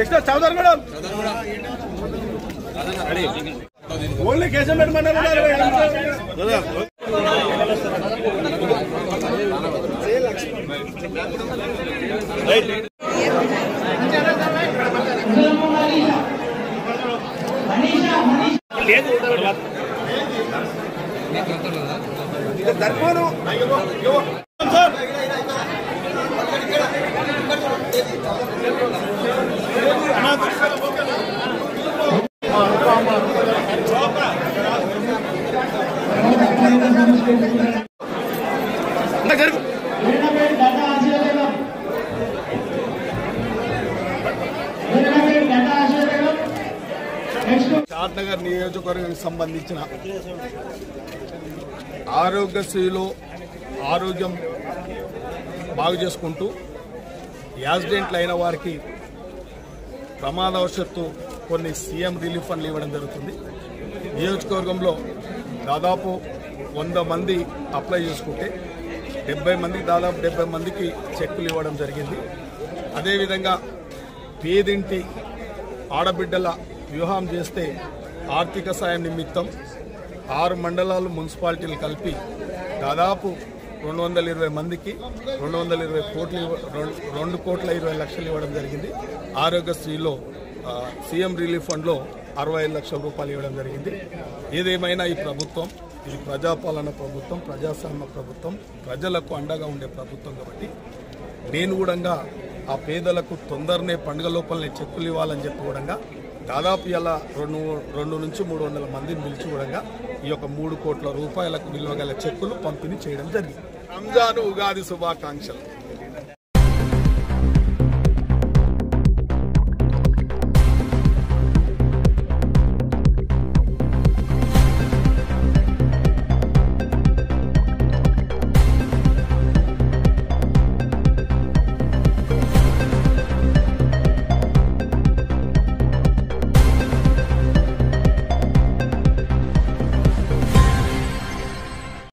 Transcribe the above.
Next చౌదర్ madam only కేశం పెట్టమన్నారు ధర్మను షాద్నగర్ నియోజకవర్గానికి సంబంధించిన ఆరోగ్యశ్రీలో ఆరోగ్యం బాగు చేసుకుంటూ యాక్సిడెంట్లు అయిన వారికి ప్రమాదవశాత్తు కొన్ని సీఎం రిలీఫ్ ఫండ్లు ఇవ్వడం జరుగుతుంది. నియోజకవర్గంలో దాదాపు 100 మంది అప్లై చేసుకుంటే 70 మందికి దాదాపు 70 మందికి చెక్కులు ఇవ్వడం జరిగింది. అదేవిధంగా పేదింటి ఆడబిడ్డల వివాహం చేస్తే ఆర్థిక సాయం నిమిత్తం 6 మండలాలు మున్సిపాలిటీలు కలిపి దాదాపు 220 మందికి 220 కోట్లు 2,20,00,000 ఇవ్వడం జరిగింది. ఆరోగ్యశ్రీలో సీఎం రిలీఫ్ ఫండ్లో 65 లక్షల రూపాయలు ఇవ్వడం జరిగింది. ఏదేమైనా ఈ ప్రభుత్వం ఇది ప్రజాపాలన ప్రభుత్వం, ప్రజాస్వామ్య ప్రభుత్వం, ప్రజలకు అండగా ఉండే ప్రభుత్వం కాబట్టి నేను కూడా ఆ పేదలకు తొందరనే పండుగ లోపలనే చెక్కులు ఇవ్వాలని చెప్పి కూడా దాదాపు ఇలా 2 నుంచి 300 మందిని పిలిచి కూడా ఈ యొక్క 3 కోట్ల రూపాయలకు విలువ గల చెక్కులు పంపిణీ చేయడం జరిగింది. రంజాన్ ఉగాది శుభాకాంక్షలు.